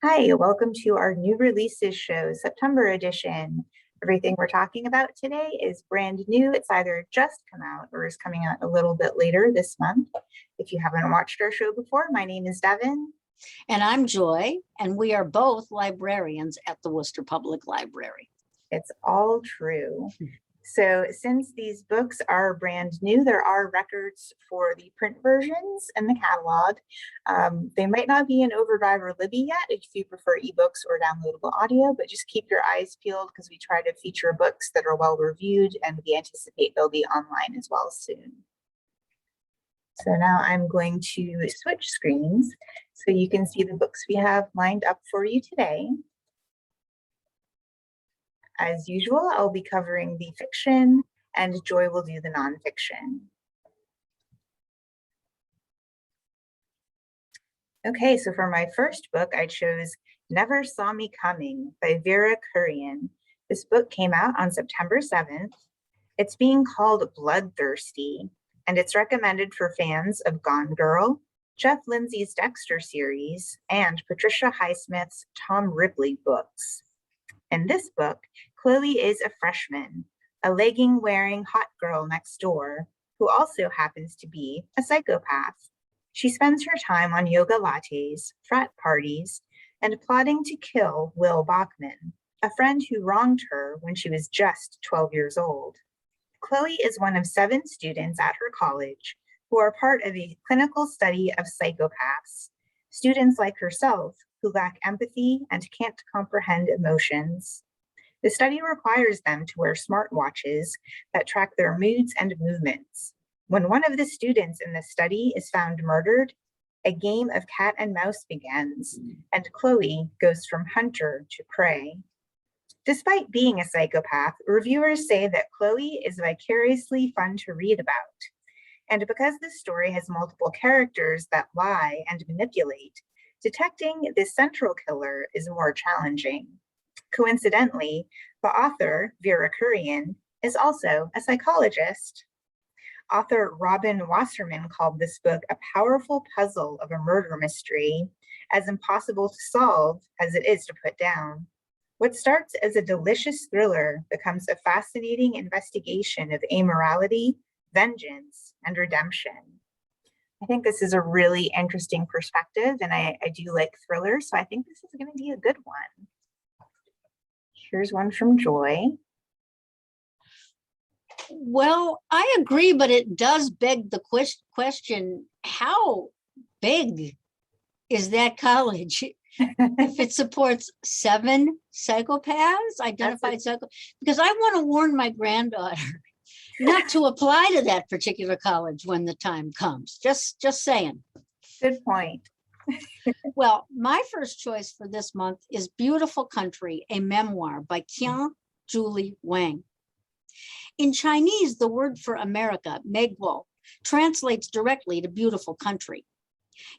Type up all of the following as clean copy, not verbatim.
Hi, welcome to our new releases show, September edition. Everything we're talking about today is brand new. It's either just come out or is coming out a little bit later this month. If you haven't watched our show before, my name is Devon. And I'm Joy, and we are both librarians at the Worcester Public Library. It's all true. So since these books are brand new, there are records for the print versions in the catalog. They might not be in Overdrive or Libby yet if you prefer ebooks or downloadable audio, but just keep your eyes peeled because we try to feature books that are well reviewed, and we anticipate they'll be online as well soon. So now I'm going to switch screens so you can see the books we have lined up for you today. As usual, I'll be covering the fiction and Joy will do the nonfiction. Okay, so for my first book, I chose Never Saw Me Coming by Vera Kurian. This book came out on September 7th. It's being called bloodthirsty, and it's recommended for fans of Gone Girl, Jeff Lindsay's Dexter series, and Patricia Highsmith's Tom Ripley books. In this book, Chloe is a freshman, a legging-wearing hot girl next door, who also happens to be a psychopath. She spends her time on yoga lattes, frat parties, and plotting to kill Will Bachman, a friend who wronged her when she was just 12 years old. Chloe is one of 7 students at her college who are part of a clinical study of psychopaths, students like herself who lack empathy and can't comprehend emotions. The study requires them to wear smartwatches that track their moods and movements. When one of the students in the study is found murdered, a game of cat and mouse begins, and Chloe goes from hunter to prey. Despite being a psychopath, reviewers say that Chloe is vicariously fun to read about. And because this story has multiple characters that lie and manipulate, detecting the central killer is more challenging. Coincidentally, the author, Vera Kurian, is also a psychologist. Author Robin Wasserman called this book a powerful puzzle of a murder mystery, as impossible to solve as it is to put down. What starts as a delicious thriller becomes a fascinating investigation of amorality, vengeance, and redemption. I think this is a really interesting perspective, and I do like thrillers, so I think this is going to be a good one. Here's one from Joy. Well, I agree, but it does beg the question, how big is that college? If it supports 7 psychopaths, identified psychopaths, because I want to warn my granddaughter not to apply to that particular college when the time comes. Just saying. Good point. Well, my first choice for this month is Beautiful Country, a memoir by Qian Julie Wang. In Chinese, the word for America, Meiguo, translates directly to beautiful country.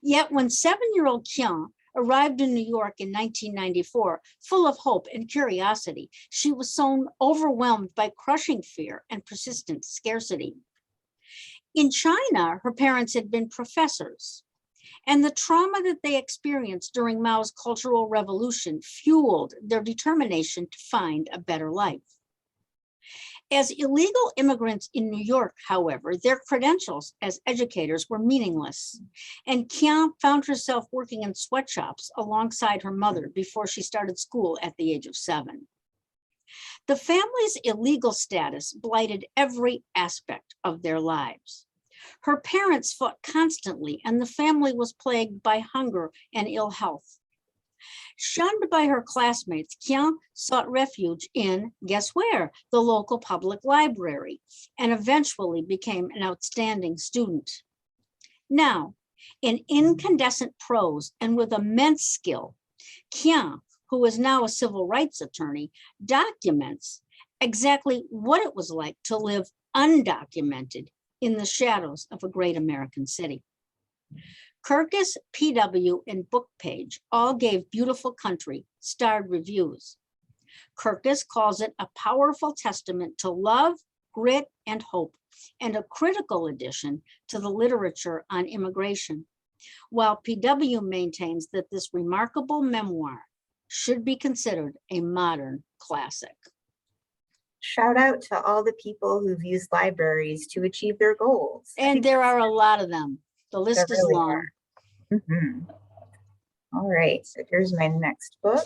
Yet when 7-year-old Qian arrived in New York in 1994, full of hope and curiosity, she was so overwhelmed by crushing fear and persistent scarcity. In China, her parents had been professors, and the trauma that they experienced during Mao's Cultural Revolution fueled their determination to find a better life. As illegal immigrants in New York, however, their credentials as educators were meaningless, and Qian found herself working in sweatshops alongside her mother before she started school at the age of 7. The family's illegal status blighted every aspect of their lives. Her parents fought constantly, and the family was plagued by hunger and ill health. Shunned by her classmates, Qian sought refuge in, guess where? The local public library, and eventually became an outstanding student. Now, in incandescent prose and with immense skill, Qian, who is now a civil rights attorney, documents exactly what it was like to live undocumented in the shadows of a great American city. Kirkus, PW, and Bookpage all gave Beautiful Country starred reviews. Kirkus calls it a powerful testament to love, grit, and hope, and a critical addition to the literature on immigration. while PW maintains that this remarkable memoir should be considered a modern classic. Shout out to all the people who've used libraries to achieve their goals. And there are a lot of them. The list is really long. All right, so here's my next book.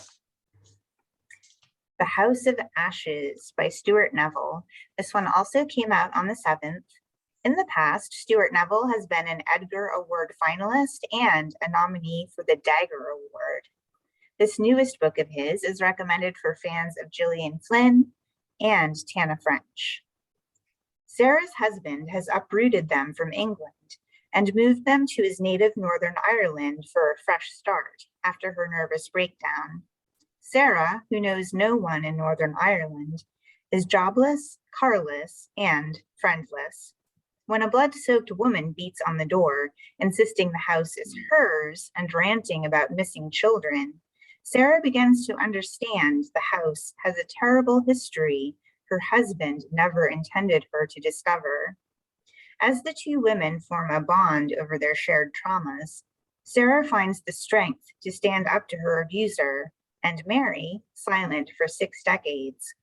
The House of Ashes by Stuart Neville. This one also came out on the 7th. In the past, Stuart Neville has been an Edgar Award finalist and a nominee for the Dagger Award. This newest book of his is recommended for fans of Gillian Flynn and Tana French. Sarah's husband has uprooted them from England and moved them to his native Northern Ireland for a fresh start after her nervous breakdown. Sarah, who knows no one in Northern Ireland, is jobless, carless, and friendless. When a blood-soaked woman beats on the door, insisting the house is hers and ranting about missing children, Sarah begins to understand the house has a terrible history her husband never intended her to discover. As the two women form a bond over their shared traumas, Sarah finds the strength to stand up to her abuser, and Mary, silent for 6 decades,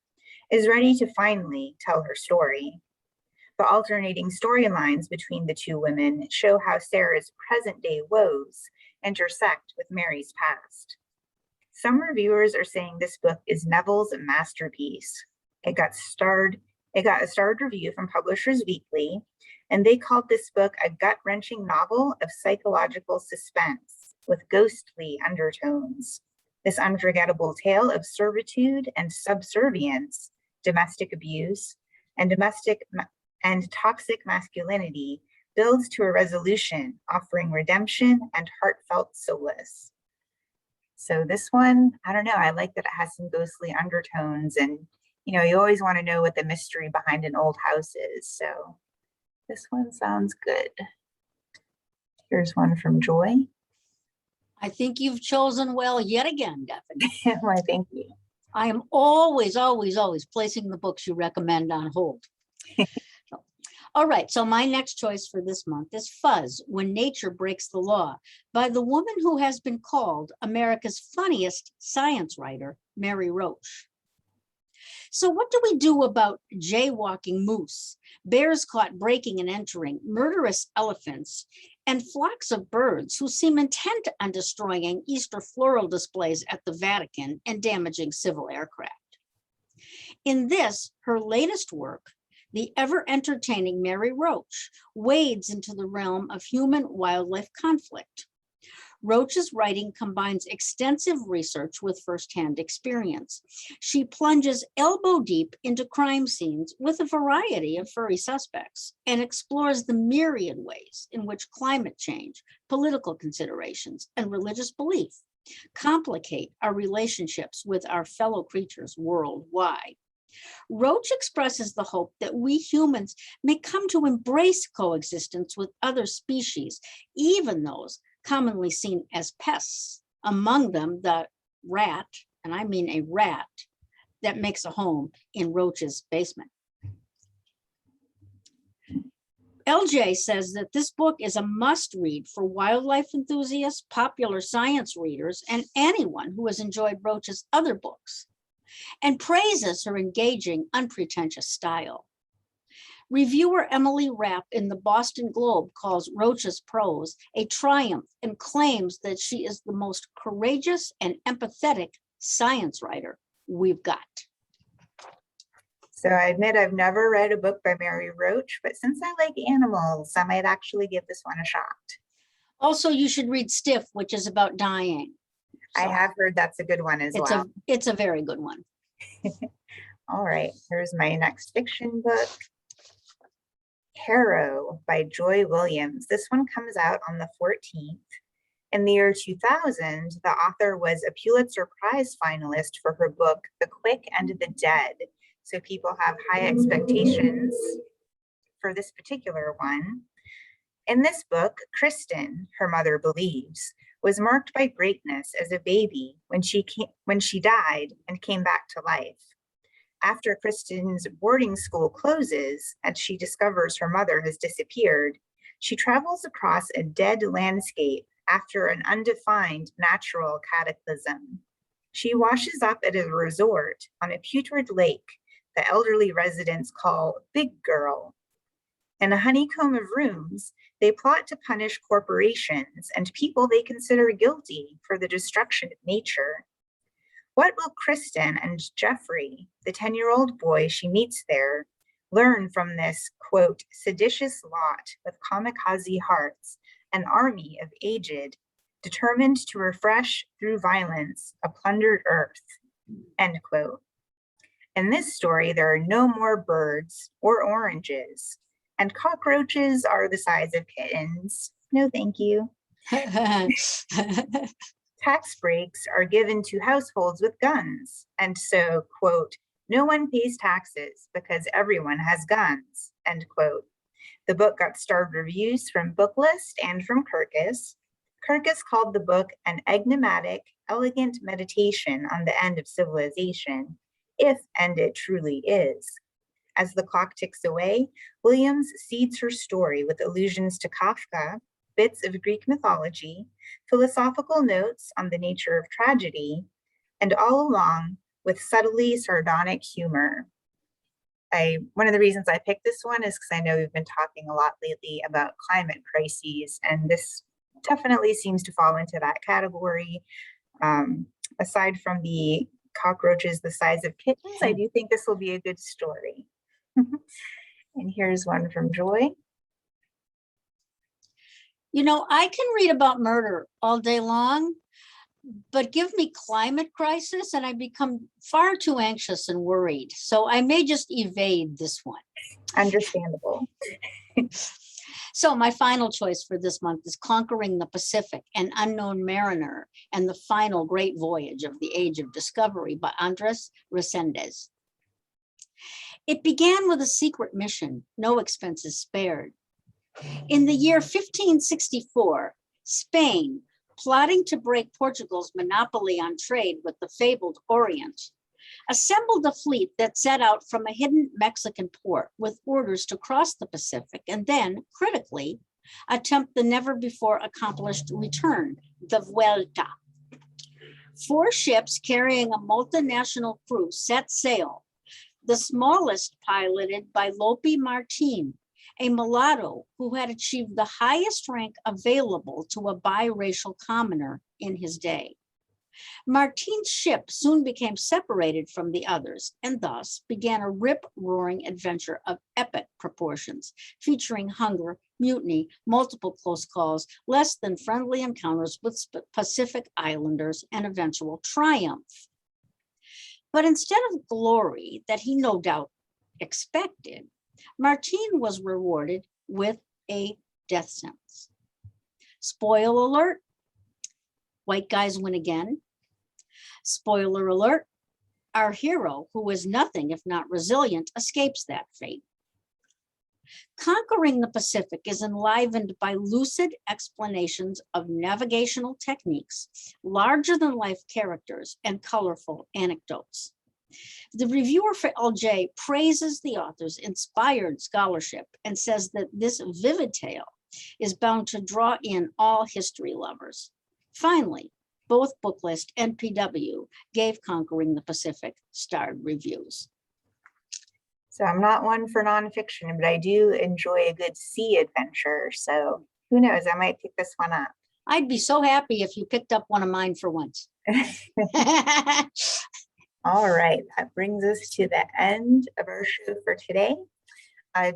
is ready to finally tell her story. The alternating storylines between the two women show how Sarah's present-day woes intersect with Mary's past. Some reviewers are saying this book is Neville's masterpiece. It got a starred review from Publishers Weekly, and they called this book a gut-wrenching novel of psychological suspense with ghostly undertones. This unforgettable tale of servitude and subservience, domestic abuse, and toxic masculinity builds to a resolution, offering redemption and heartfelt solace. So this one, I don't know, I like that it has some ghostly undertones, and you always want to know what the mystery behind an old house is. So this one sounds good. Here's one from Joy. I think you've chosen well yet again, Daphne. Why, thank you. I am always placing the books you recommend on hold. All right, so my next choice for this month is Fuzz, When Nature Breaks the Law, by the woman who has been called America's funniest science writer, Mary Roach. So what do we do about jaywalking moose, bears caught breaking and entering, murderous elephants, and flocks of birds who seem intent on destroying Easter floral displays at the Vatican and damaging civil aircraft? In this, her latest work, the ever-entertaining Mary Roach wades into the realm of human-wildlife conflict. Roach's writing combines extensive research with firsthand experience. She plunges elbow deep into crime scenes with a variety of furry suspects and explores the myriad ways in which climate change, political considerations, and religious belief complicate our relationships with our fellow creatures worldwide. Roach expresses the hope that we humans may come to embrace coexistence with other species, even those commonly seen as pests, among them the rat, and I mean a rat, that makes a home in Roach's basement. LJ says that this book is a must-read for wildlife enthusiasts, popular science readers, and anyone who has enjoyed Roach's other books, and praises her engaging, unpretentious style. Reviewer Emily Rapp in the Boston Globe calls Roach's prose a triumph and claims that she is the most courageous and empathetic science writer we've got. So I admit I've never read a book by Mary Roach, but since I like animals, I might actually give this one a shot. Also, you should read Stiff, which is about dying. So I have heard that's a good one as well. It's a very good one. All right, here's my next fiction book. Caro by Joy Williams. This one comes out on the 14th. In the year 2000, the author was a Pulitzer Prize finalist for her book, The Quick and the Dead. So people have high expectations for this particular one. In this book, Kristen, her mother believes, was marked by greatness as a baby when she died and came back to life. After Kristen's boarding school closes and she discovers her mother has disappeared, she travels across a dead landscape after an undefined natural cataclysm. She washes up at a resort on a putrid lake the elderly residents call Big Girl. In a honeycomb of rooms, they plot to punish corporations and people they consider guilty for the destruction of nature. What will Kristen and Jeffrey, the 10-year-old boy she meets there, learn from this, quote, seditious lot with kamikaze hearts, an army of aged, determined to refresh through violence a plundered earth, end quote. In this story, there are no more birds or oranges, and cockroaches are the size of kittens. No, thank you. Tax breaks are given to households with guns, and so, quote, no one pays taxes because everyone has guns, end quote. The book got starred reviews from Booklist and from Kirkus. Kirkus called the book an enigmatic, elegant meditation on the end of civilization, if end it truly is. As the clock ticks away, Williams seeds her story with allusions to Kafka, bits of Greek mythology, philosophical notes on the nature of tragedy, and all along with subtly sardonic humor. One of the reasons I picked this one is because I know we've been talking a lot lately about climate crises, and this definitely seems to fall into that category. Aside from the cockroaches the size of kittens, I do think this will be a good story. And here's one from Joy. You know, I can read about murder all day long, but give me climate crisis and I become far too anxious and worried. So I may just evade this one. Understandable. So my final choice for this month is Conquering the Pacific, An Unknown Mariner, and the Final Great Voyage of the Age of Discovery by Andres Resendez. It began with a secret mission, no expenses spared. In the year 1564, Spain, plotting to break Portugal's monopoly on trade with the fabled Orient, assembled a fleet that set out from a hidden Mexican port with orders to cross the Pacific and then, critically, attempt the never before accomplished return, the Vuelta. 4 ships carrying a multinational crew set sail, the smallest piloted by Lope Martin, a mulatto who had achieved the highest rank available to a biracial commoner in his day. Martin's ship soon became separated from the others and thus began a rip-roaring adventure of epic proportions, featuring hunger, mutiny, multiple close calls, less than friendly encounters with Pacific Islanders, and eventual triumph. But instead of glory that he no doubt expected, Martin was rewarded with a death sentence. Spoiler alert, white guys win again. Spoiler alert, our hero, who is nothing if not resilient, escapes that fate. Conquering the Pacific is enlivened by lucid explanations of navigational techniques, larger-than-life characters, and colorful anecdotes. The reviewer for LJ praises the author's inspired scholarship and says that this vivid tale is bound to draw in all history lovers. Finally, both Booklist and PW gave Conquering the Pacific starred reviews. So I'm not one for nonfiction, but I do enjoy a good sea adventure. So who knows, I might pick this one up. I'd be so happy if you picked up one of mine for once. All right, that brings us to the end of our show for today.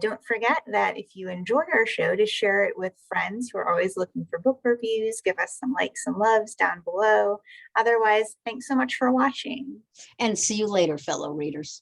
Don't forget that if you enjoy our show, to share it with friends who are always looking for book reviews. Give us some likes and loves down below. Otherwise, thanks so much for watching. And see you later, fellow readers.